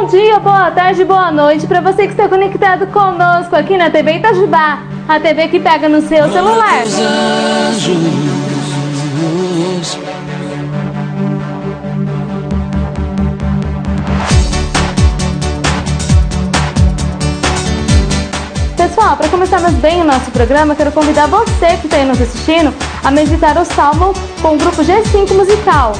dia, boa tarde, boa noite para você que está conectado conosco aqui na TV Itajubá, a TV que pega no seu celular. Pessoal, para começarmos bem o nosso programa, quero convidar você que está aí nos assistindo a meditar o Salmo com o grupo G5 Musical.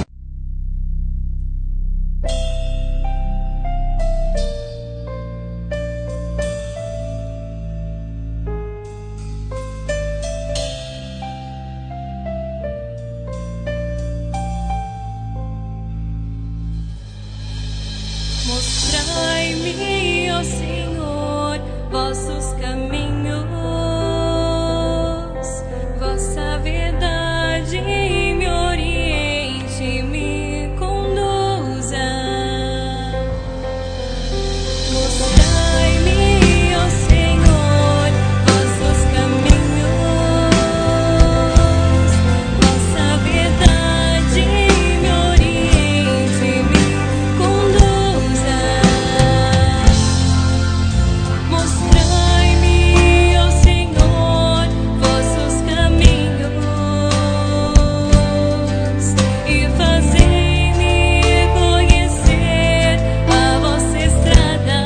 Mostrai-me, ó Senhor, vossos caminhos, vossa verdade me oriente, me conduza. Mostrai-me, ó Senhor, vossos caminhos, vossa verdade me oriente, me conduza. Mostrai-me, ó Senhor, vossos caminhos e fazei-me conhecer a vossa estrada.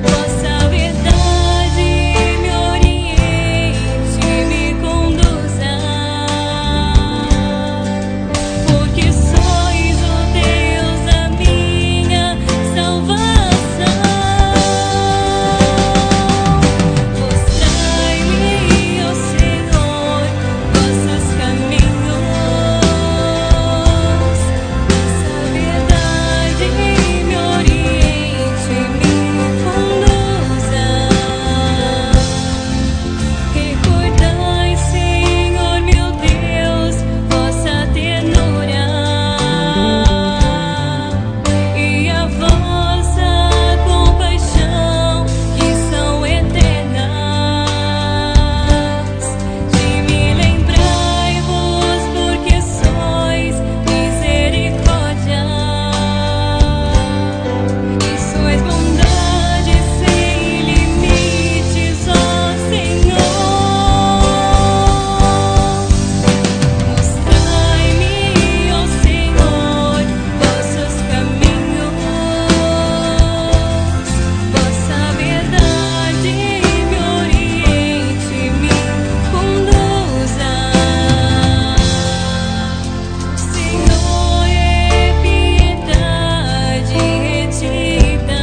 Vossa verdade me oriente, me conduza, porque sois o Deus da minha salvação. Mostrai-me, ó Senhor, vossos caminhos, vossa verdade me oriente, me conduza. Recordai, Senhor meu Deus, vossa ternura e a vossa compaixão, que são eternas. De me lembrai-vos, porque sois misericórdia e sois bondade sem limites, ó Senhor. Mostrai-me, ó Senhor, vossos caminhos, vossa verdade me oriente, me conduza. Senhor, é piedade retida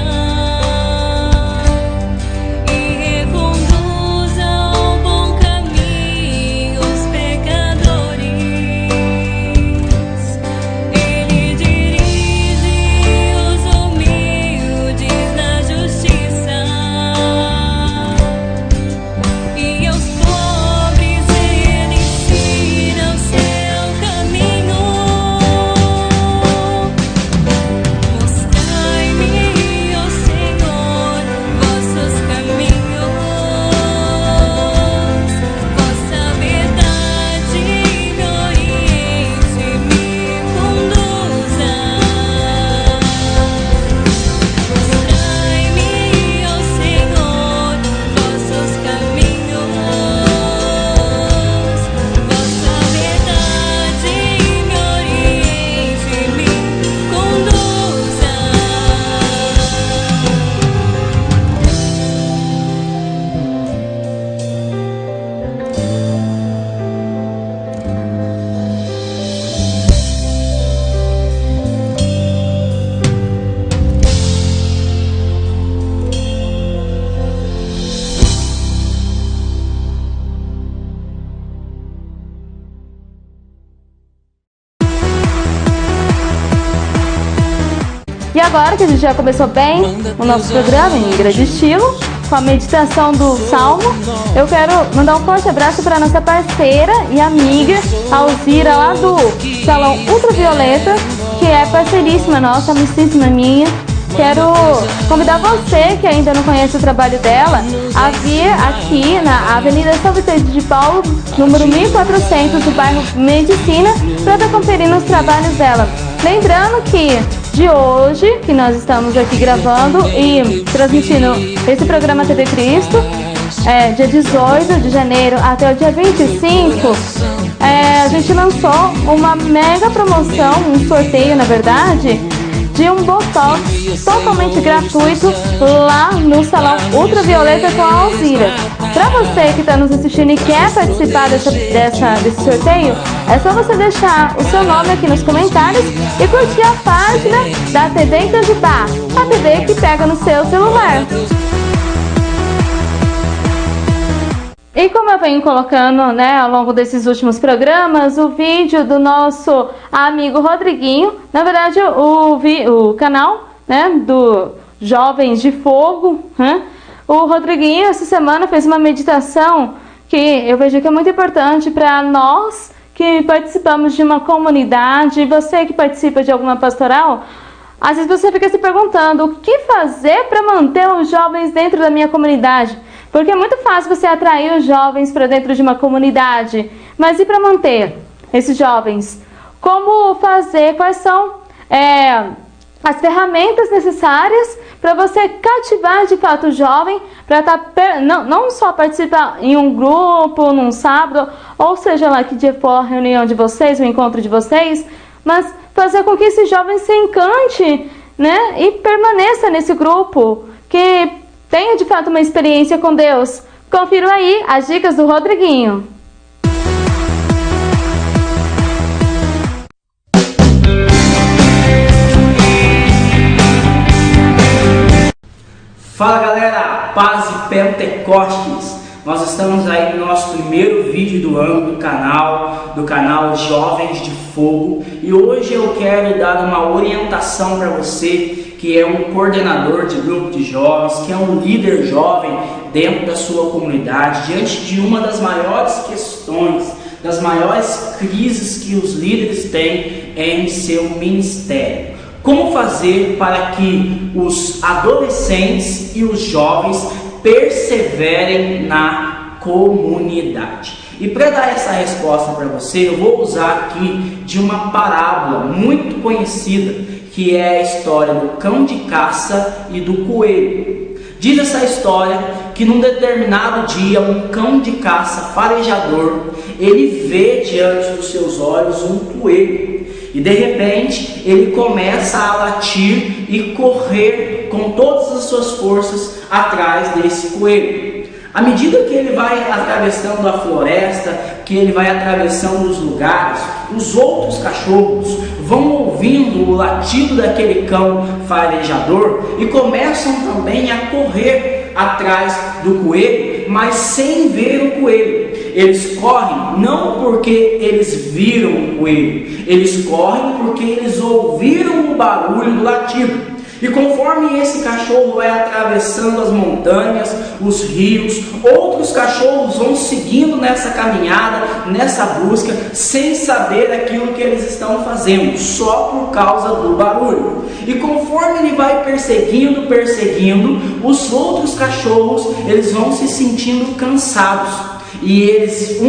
e reconduza ao bom caminho os pecadores. Ele dirige os humildes na justiça e aos pobres ele ensina o seu caminho. Mostrai-me, ó Senhor, vossos caminhos, vossa verdade me oriente, me conduza. Mostrai-me, ó Senhor, vossos caminhos, vossa verdade me oriente, me conduza. E agora que a gente já começou bem o nosso programa em grande estilo, com a meditação do Salmo, eu quero mandar um forte abraço para nossa parceira e amiga Alzira, lá do Salão Ultravioleta, que é parceiríssima nossa, amicíssima minha. Quero convidar você que ainda não conhece o trabalho dela a vir aqui na Avenida São Vicente de Paulo, número 1400, do bairro Medicina, para estar conferindo os trabalhos dela. Lembrando que de hoje, que nós estamos aqui gravando e transmitindo esse programa TV Cristo, dia 18 de janeiro até o dia 25, a gente lançou uma mega promoção, um sorteio na verdade, de um Botox totalmente gratuito lá no Salão Ultravioleta com a Alzira. Para você que está nos assistindo e quer participar desse sorteio, é só você deixar o seu nome aqui nos comentários e curtir a página da TV Itajubá, a TV que pega no seu celular. E como eu venho colocando, ao longo desses últimos programas, o vídeo do nosso amigo Rodriguinho, na verdade o canal, do Jovens de Fogo, o Rodriguinho essa semana fez uma meditação que eu vejo que é muito importante para nós que participamos de uma comunidade, você que participa de alguma pastoral. Às vezes você fica se perguntando o que fazer para manter os jovens dentro da minha comunidade. Porque é muito fácil você atrair os jovens para dentro de uma comunidade. Mas e para manter esses jovens? Como fazer? Quais são as ferramentas necessárias para você cativar de fato o jovem para não só participar em um grupo, num sábado, ou seja lá que dia for a reunião de vocês, o encontro de vocês, mas fazer com que esse jovem se encante, e permaneça nesse grupo, que tenha de fato uma experiência com Deus. Confira aí as dicas do Rodriguinho. Fala galera, paz e Pentecostes. Nós estamos aí no nosso primeiro vídeo do ano do canal Jovens de Fogo, e hoje eu quero dar uma orientação para você que é um coordenador de grupo de jovens, que é um líder jovem dentro da sua comunidade, diante de uma das maiores questões, das maiores crises que os líderes têm em seu ministério. Como fazer para que os adolescentes e os jovens perseverem na comunidade? E para dar essa resposta para você, eu vou usar aqui de uma parábola muito conhecida, que é a história do cão de caça e do coelho. Diz essa história que num determinado dia um cão de caça farejador, ele vê diante dos seus olhos um coelho. E de repente ele começa a latir e correr com todas as suas forças atrás desse coelho. À medida que ele vai atravessando a floresta, que ele vai atravessando os lugares, os outros cachorros vão ouvindo o latido daquele cão farejador e começam também a correr atrás do coelho, mas sem ver o coelho. Eles correm não porque eles viram o coelho, eles correm porque eles ouviram o barulho do latido. E conforme esse cachorro vai atravessando as montanhas, os rios, outros cachorros vão seguindo nessa caminhada, nessa busca, sem saber aquilo que eles estão fazendo, só por causa do barulho. E conforme ele vai perseguindo, os outros cachorros, eles vão se sentindo cansados. E eles,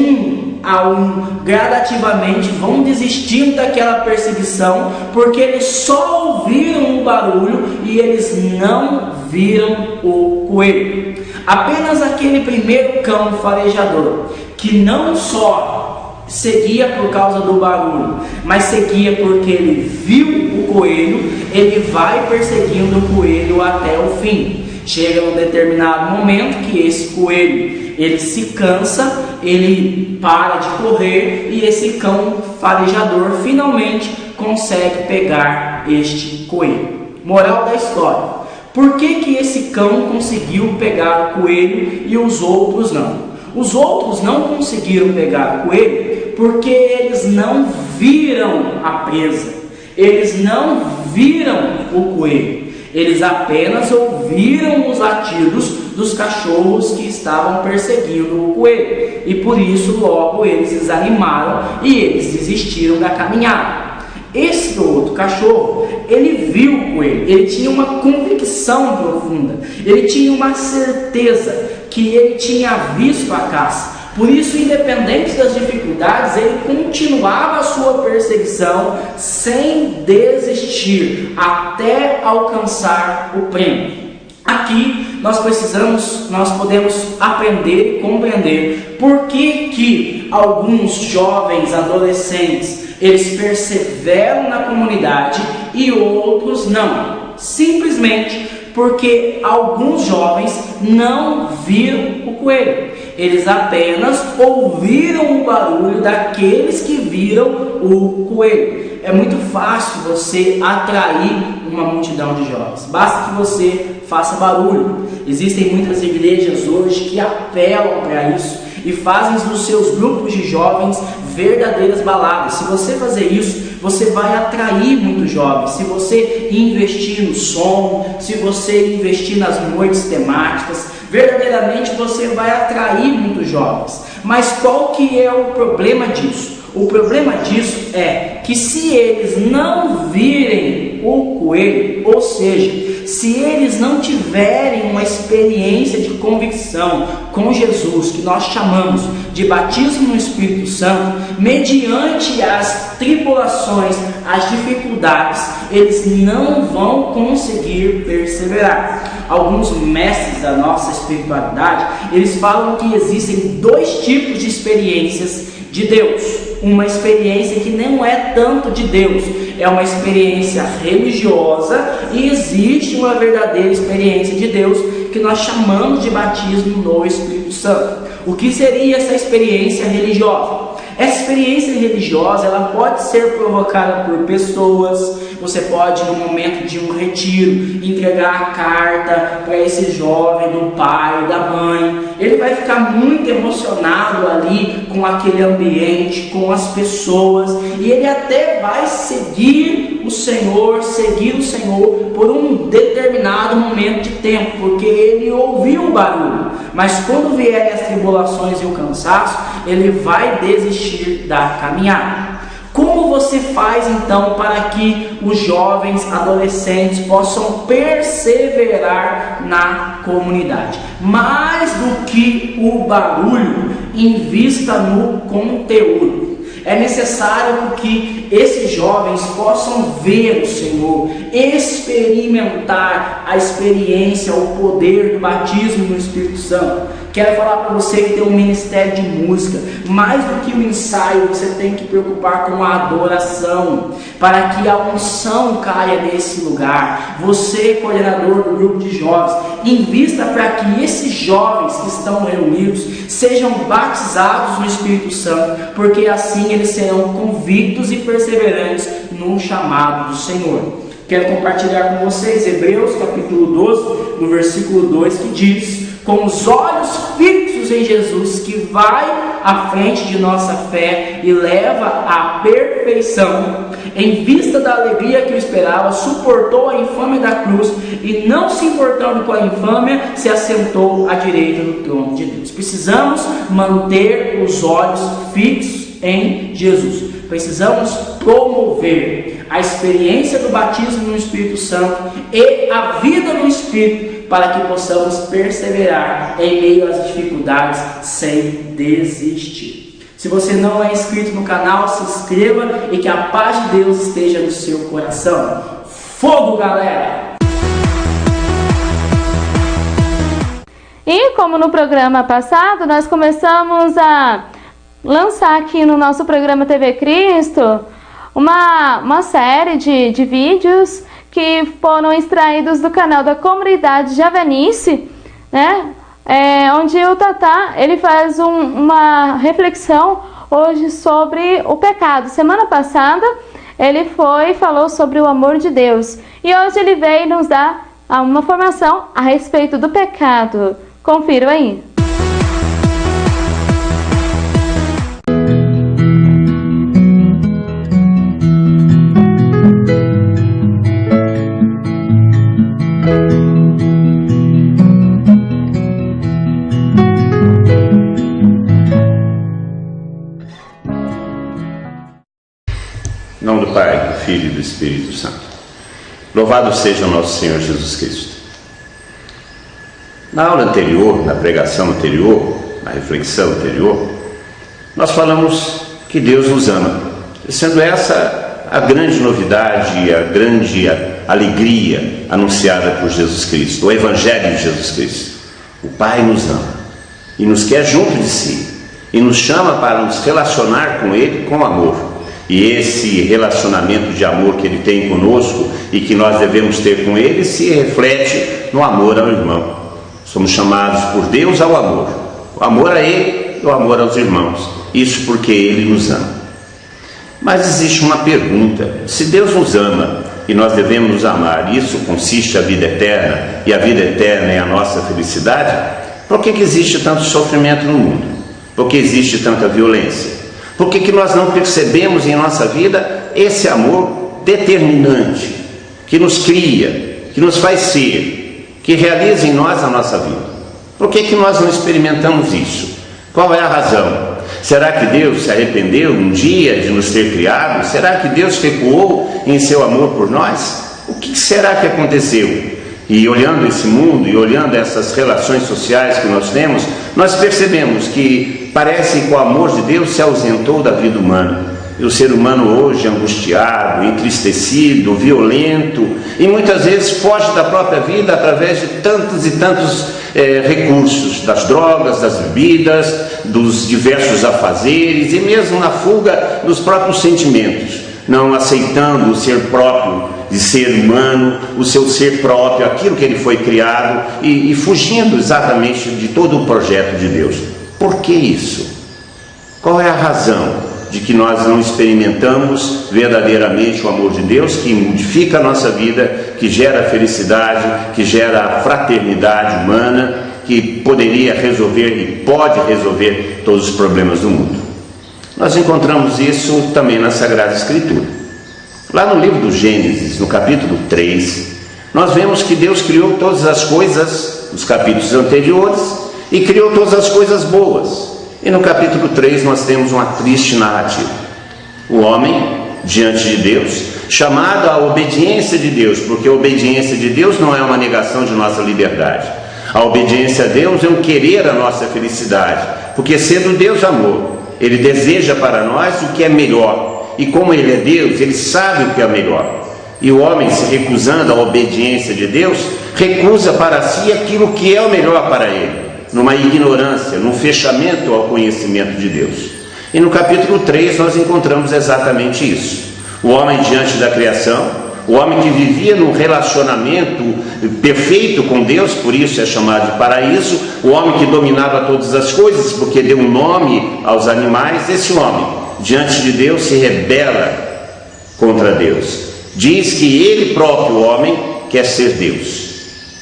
gradativamente vão desistindo daquela perseguição, porque eles só ouviram o barulho e eles não viram o coelho. Apenas aquele primeiro cão farejador, que não só seguia por causa do barulho, mas seguia porque ele viu o coelho, ele vai perseguindo o coelho até o fim. Chega num determinado momento que esse coelho, ele se cansa, ele para de correr e esse cão farejador finalmente consegue pegar este coelho. Moral da história: por que esse cão conseguiu pegar o coelho e os outros não? Os outros não conseguiram pegar o coelho porque eles não viram a presa, eles não viram o coelho. Eles apenas ouviram os latidos dos cachorros que estavam perseguindo o coelho. E por isso logo eles desanimaram e eles desistiram da caminhada. Esse outro cachorro, ele viu o coelho, ele tinha uma convicção profunda, ele tinha uma certeza que ele tinha visto a caça. Por isso, independente das dificuldades, ele continuava a sua perseguição sem desistir até alcançar o prêmio. Aqui nós podemos aprender e compreender por que alguns jovens adolescentes eles perseveram na comunidade e outros não. Simplesmente porque alguns jovens não viram o coelho. Eles apenas ouviram o barulho daqueles que viram o coelho. É muito fácil você atrair uma multidão de jovens. Basta que você faça barulho. Existem muitas igrejas hoje que apelam para isso e fazem dos seus grupos de jovens verdadeiras baladas. Se você fazer isso, você vai atrair muitos jovens. Se você investir no som, se você investir nas noites temáticas, verdadeiramente você vai atrair muitos jovens. Mas qual que é o problema disso? O problema disso é que se eles não virem o coelho, ou seja, se eles não tiverem uma experiência de convicção com Jesus, que nós chamamos de batismo no Espírito Santo, mediante as tribulações, as dificuldades, eles não vão conseguir perseverar. Alguns mestres da nossa espiritualidade, eles falam que existem dois tipos de experiências de Deus. Uma experiência que não é tanto de Deus, é uma experiência religiosa, e existe uma verdadeira experiência de Deus que nós chamamos de batismo no Espírito Santo. O que seria essa experiência religiosa? Essa experiência religiosa, ela pode ser provocada por pessoas. Você pode, no momento de um retiro, entregar a carta para esse jovem do pai, da mãe. Ele vai ficar muito emocionado ali com aquele ambiente, com as pessoas, e ele até vai seguir o Senhor por um determinado momento de tempo, porque ele ouviu o barulho. Mas quando vierem as tribulações e o cansaço, ele vai desistir da caminhada. Como você faz então para que os jovens adolescentes possam perseverar na comunidade? Mais do que o barulho, invista no conteúdo. É necessário que esses jovens possam ver o Senhor, experimentar a experiência, o poder do batismo no Espírito Santo. Quero falar para você que tem um ministério de música. Mais do que o ensaio, você tem que preocupar com a adoração, para que a unção caia nesse lugar. Você, coordenador do grupo de jovens, invista para que esses jovens que estão reunidos sejam batizados no Espírito Santo, porque assim eles serão convictos e perseverantes no chamado do Senhor. Quero compartilhar com vocês Hebreus capítulo 12, no versículo 2, que diz: com os olhos fixos em Jesus, que vai à frente de nossa fé e leva à perfeição, em vista da alegria que o esperava, suportou a infâmia da cruz e, não se importando com a infâmia, se assentou à direita do trono de Deus. Precisamos manter os olhos fixos em Jesus. Precisamos promover a experiência do batismo no Espírito Santo e a vida no Espírito, para que possamos perseverar em meio às dificuldades sem desistir. Se você não é inscrito no canal, se inscreva e que a paz de Deus esteja no seu coração. Fogo, galera! E como no programa passado, nós começamos a lançar aqui no nosso programa TV Cristo uma série de vídeos que foram extraídos do canal da comunidade Javenice, né? Onde o Tatá ele faz uma reflexão hoje sobre o pecado. Semana passada ele falou sobre o amor de Deus, e hoje ele veio nos dar uma formação a respeito do pecado. Confira aí. Em nome do Pai, do Filho e do Espírito Santo. Louvado seja o nosso Senhor Jesus Cristo. Na aula anterior, na pregação anterior, na reflexão anterior, nós falamos que Deus nos ama, sendo essa a grande novidade, a grande alegria anunciada por Jesus Cristo, o Evangelho de Jesus Cristo. O Pai nos ama e nos quer junto de si e nos chama para nos relacionar com Ele com amor. E esse relacionamento de amor que Ele tem conosco e que nós devemos ter com Ele se reflete no amor ao irmão. Somos chamados por Deus ao amor, o amor a Ele e o amor aos irmãos. Isso porque Ele nos ama. Mas existe uma pergunta: se Deus nos ama e nós devemos nos amar, isso consiste a vida eterna, e a vida eterna é a nossa felicidade, por que existe tanto sofrimento no mundo? Por que existe tanta violência? Por que nós não percebemos em nossa vida esse amor determinante, que nos cria, que nos faz ser, que realiza em nós a nossa vida? Por que nós não experimentamos isso? Qual é a razão? Será que Deus se arrependeu um dia de nos ter criado? Será que Deus recuou em seu amor por nós? O que será que aconteceu? E olhando esse mundo e olhando essas relações sociais que nós temos, nós percebemos que parece que o amor de Deus se ausentou da vida humana. E o ser humano hoje é angustiado, entristecido, violento e muitas vezes foge da própria vida através de tantos e tantos recursos, das drogas, das bebidas, dos diversos afazeres e mesmo na fuga dos próprios sentimentos, não aceitando o ser próprio de ser humano, o seu ser próprio, aquilo que ele foi criado e fugindo exatamente de todo o projeto de Deus. Por que isso? Qual é a razão de que nós não experimentamos verdadeiramente o amor de Deus, que modifica a nossa vida, que gera felicidade, que gera fraternidade humana, que poderia resolver e pode resolver todos os problemas do mundo? Nós encontramos isso também na Sagrada Escritura. Lá no livro do Gênesis, no capítulo 3, nós vemos que Deus criou todas as coisas, nos capítulos anteriores, e criou todas as coisas boas. E no capítulo 3 nós temos uma triste narrativa. O homem, diante de Deus, chamado à obediência de Deus, porque a obediência de Deus não é uma negação de nossa liberdade. A obediência a Deus é um querer a nossa felicidade, porque sendo Deus amor, Ele deseja para nós o que é melhor. E como Ele é Deus, Ele sabe o que é melhor. E o homem, se recusando à obediência de Deus, recusa para si aquilo que é o melhor para ele, numa ignorância, num fechamento ao conhecimento de Deus. E no capítulo 3 nós encontramos exatamente isso. O homem diante da criação, o homem que vivia num relacionamento perfeito com Deus, por isso é chamado de paraíso, o homem que dominava todas as coisas, porque deu um nome aos animais. Esse homem, diante de Deus, se rebela contra Deus. Diz que ele próprio, o homem, quer ser Deus.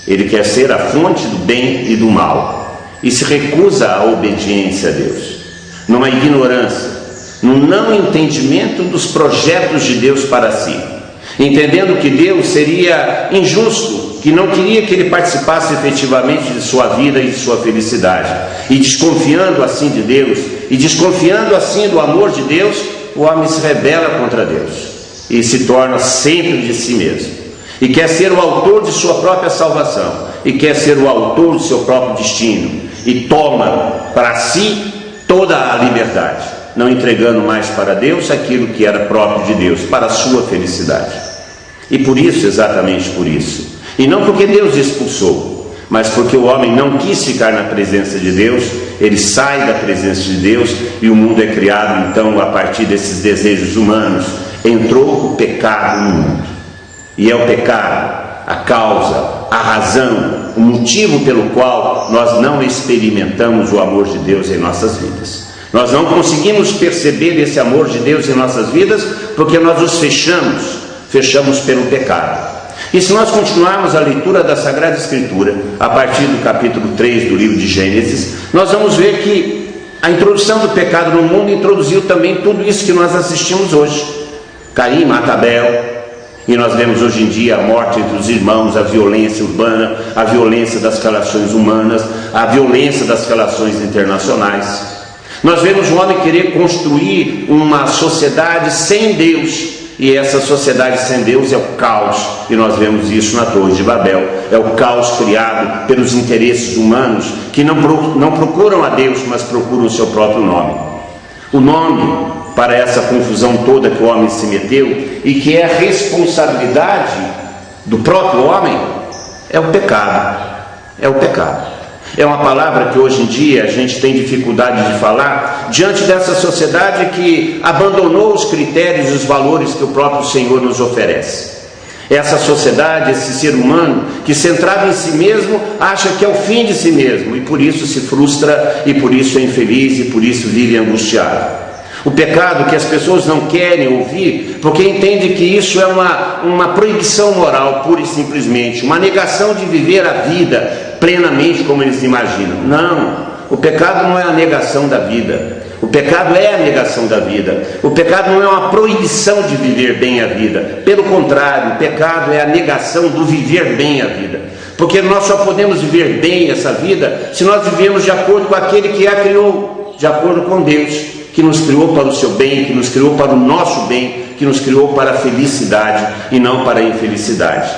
Ele quer ser a fonte do bem e do mal. E se recusa à obediência a Deus, numa ignorância, num não entendimento dos projetos de Deus para si, entendendo que Deus seria injusto, que não queria que ele participasse efetivamente de sua vida e de sua felicidade, e desconfiando assim de Deus, e desconfiando assim do amor de Deus, o homem se rebela contra Deus, e se torna sempre de si mesmo, e quer ser o autor de sua própria salvação, e quer ser o autor do seu próprio destino, e toma para si toda a liberdade, não entregando mais para Deus aquilo que era próprio de Deus, para a sua felicidade. E por isso, exatamente por isso, e não porque Deus expulsou, mas porque o homem não quis ficar na presença de Deus, ele sai da presença de Deus e o mundo é criado então a partir desses desejos humanos. Entrou o pecado no mundo, e é o pecado a causa, a razão, o motivo pelo qual nós não experimentamos o amor de Deus em nossas vidas. Nós não conseguimos perceber esse amor de Deus em nossas vidas porque nós nos fechamos pelo pecado. E se nós continuarmos a leitura da Sagrada Escritura, a partir do capítulo 3 do livro de Gênesis, nós vamos ver que a introdução do pecado no mundo introduziu também tudo isso que nós assistimos hoje. Caim mata Abel, e nós vemos hoje em dia a morte entre os irmãos, a violência urbana, a violência das relações humanas, a violência das relações internacionais. Nós vemos o homem querer construir uma sociedade sem Deus, E essa sociedade sem Deus é o caos, e nós vemos isso na Torre de Babel. É o caos criado pelos interesses humanos que não procuram a Deus, mas procuram o seu próprio nome. O nome para essa confusão toda que o homem se meteu, e que é a responsabilidade do próprio homem, é o pecado. É o pecado. É uma palavra que hoje em dia a gente tem dificuldade de falar diante dessa sociedade que abandonou os critérios e os valores que o próprio Senhor nos oferece. Essa sociedade, esse ser humano que, centrado em si mesmo, acha que é o fim de si mesmo, e por isso se frustra, e por isso é infeliz, e por isso vive angustiado. O pecado que as pessoas não querem ouvir, porque entendem que isso é uma proibição moral, pura e simplesmente, uma negação de viver a vida plenamente como eles imaginam. Não, o pecado não é a negação da vida. O pecado é a negação da vida. O pecado não é uma proibição de viver bem a vida. Pelo contrário, o pecado é a negação do viver bem a vida. Porque nós só podemos viver bem essa vida se nós vivemos de acordo com aquele que a criou, de acordo com Deus, que nos criou para o seu bem, que nos criou para o nosso bem, que nos criou para a felicidade e não para a infelicidade.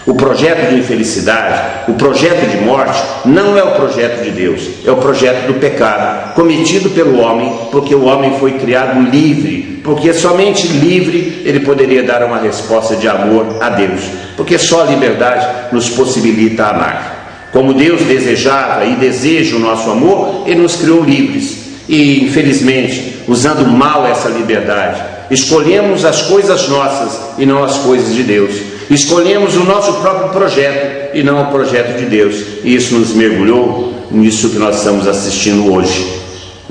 O projeto de infelicidade, o projeto de morte, não é o projeto de Deus, é o projeto do pecado, cometido pelo homem, porque o homem foi criado livre, porque somente livre ele poderia dar uma resposta de amor a Deus, porque só a liberdade nos possibilita amar. Como Deus desejava e deseja o nosso amor, Ele nos criou livres, e infelizmente, usando mal essa liberdade, escolhemos as coisas nossas e não as coisas de Deus. Escolhemos o nosso próprio projeto e não o projeto de Deus. E isso nos mergulhou nisso que nós estamos assistindo hoje.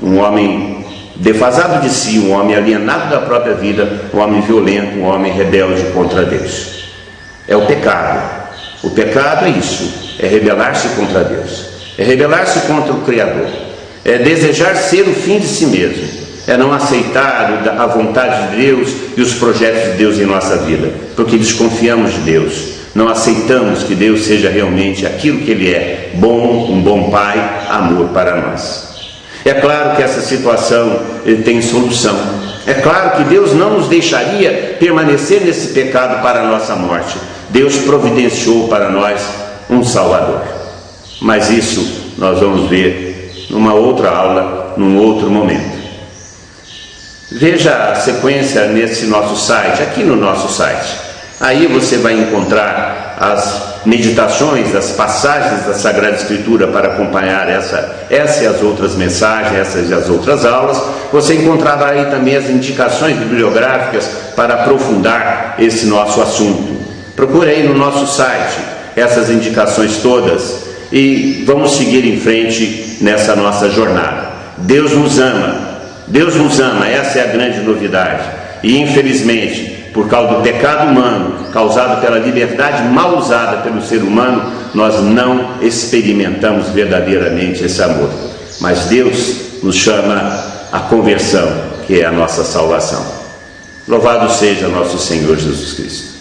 Um homem defasado de si, um homem alienado da própria vida, um homem violento, um homem rebelde contra Deus. É o pecado. O pecado é isso, é rebelar-se contra Deus, é rebelar-se contra o Criador, é desejar ser o fim de si mesmo, é não aceitar a vontade de Deus e os projetos de Deus em nossa vida, porque desconfiamos de Deus, não aceitamos que Deus seja realmente aquilo que Ele é, bom, um bom Pai, amor para nós. É claro que essa situação tem solução, é claro que Deus não nos deixaria permanecer nesse pecado para a nossa morte. Deus providenciou para nós um Salvador, mas isso nós vamos ver numa outra aula, num outro momento. Veja a sequência nesse nosso site, aqui no nosso site. Aí você vai encontrar as meditações, as passagens da Sagrada Escritura para acompanhar essa e as outras mensagens, essas e as outras aulas. Você encontrará aí também as indicações bibliográficas para aprofundar esse nosso assunto. Procure aí no nosso site essas indicações todas e vamos seguir em frente nessa nossa jornada. Deus nos ama. Deus nos ama, essa é a grande novidade. E infelizmente, por causa do pecado humano, causado pela liberdade mal usada pelo ser humano, nós não experimentamos verdadeiramente esse amor. Mas Deus nos chama à conversão, que é a nossa salvação. Louvado seja nosso Senhor Jesus Cristo.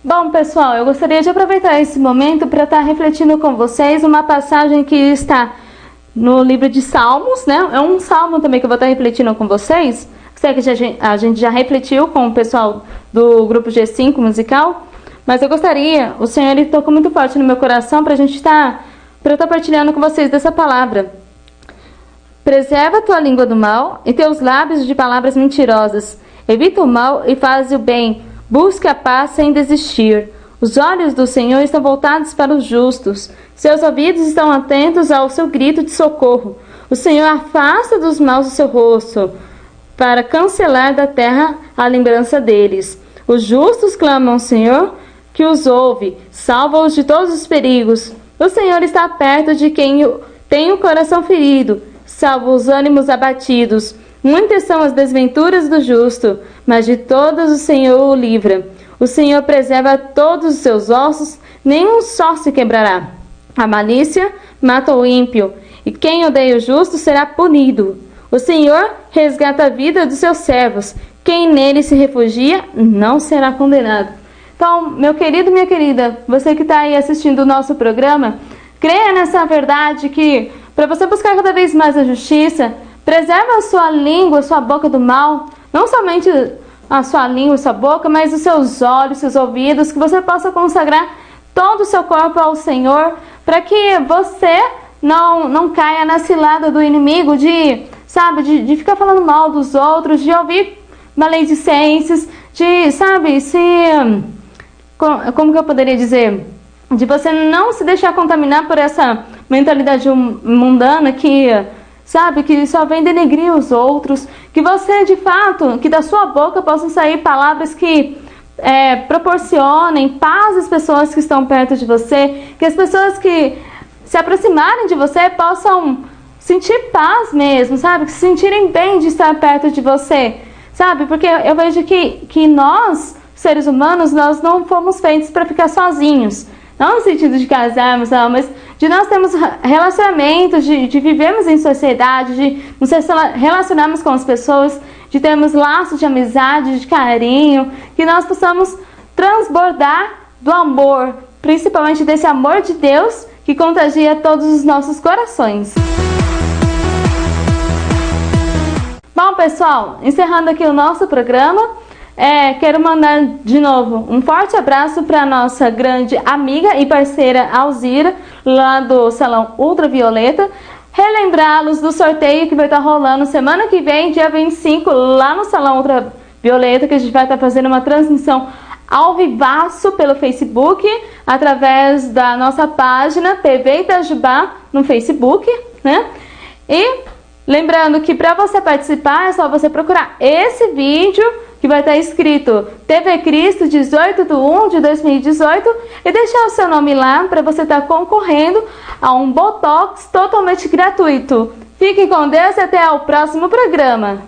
Bom, pessoal, eu gostaria de aproveitar esse momento para estar refletindo com vocês uma passagem que está no livro de Salmos, né? É um salmo também que eu vou estar refletindo com vocês. Sei que a gente já refletiu com o pessoal do grupo G5 musical, mas eu gostaria, o Senhor ele tocou muito forte no meu coração para eu estar partilhando com vocês dessa palavra. Preserva a tua língua do mal e teus lábios de palavras mentirosas. Evita o mal e faz o bem. Busque a paz sem desistir. Os olhos do Senhor estão voltados para os justos. Seus ouvidos estão atentos ao seu grito de socorro. O Senhor afasta dos maus o seu rosto, para cancelar da terra a lembrança deles. Os justos clamam ao Senhor, que os ouve, salva-os de todos os perigos. O Senhor está perto de quem tem o coração ferido, salva os ânimos abatidos. Muitas são as desventuras do justo, mas de todas o Senhor o livra. O Senhor preserva todos os seus ossos, nenhum só se quebrará. A malícia mata o ímpio, e quem odeia o justo será punido. O Senhor resgata a vida dos seus servos, quem nele se refugia não será condenado. Então, meu querido, minha querida, você que está aí assistindo o nosso programa, creia nessa verdade que para você buscar cada vez mais a justiça, preserve a sua língua, a sua boca do mal, não somente a sua língua, a sua boca, mas os seus olhos, seus ouvidos, que você possa consagrar todo o seu corpo ao Senhor, para que você não caia na cilada do inimigo de ficar falando mal dos outros, de ouvir maledicências, de, como que eu poderia dizer? De você não se deixar contaminar por essa mentalidade mundana que só vem denegrir os outros, que você, de fato, que da sua boca possam sair palavras que proporcionem paz às pessoas que estão perto de você, que as pessoas que se aproximarem de você possam sentir paz mesmo, que se sentirem bem de estar perto de você, porque eu vejo que nós, seres humanos, nós não fomos feitos para ficar sozinhos. Não no sentido de casarmos, não, mas de nós termos relacionamentos, de vivermos em sociedade, de nos relacionarmos com as pessoas, de termos laços de amizade, de carinho, que nós possamos transbordar do amor, principalmente desse amor de Deus que contagia todos os nossos corações. Bom, pessoal, encerrando aqui o nosso programa, quero mandar de novo um forte abraço para a nossa grande amiga e parceira Alzira, lá do Salão Ultravioleta. Relembrá-los do sorteio que vai estar rolando semana que vem, dia 25, lá no Salão Ultravioleta, que a gente vai estar fazendo uma transmissão ao vivaço pelo Facebook, através da nossa página TV Itajubá no Facebook, né? E lembrando que para você participar é só você procurar esse vídeo que vai estar escrito TV Cristo 18/1/2018 e deixar o seu nome lá para você estar concorrendo a um Botox totalmente gratuito. Fiquem com Deus e até o próximo programa.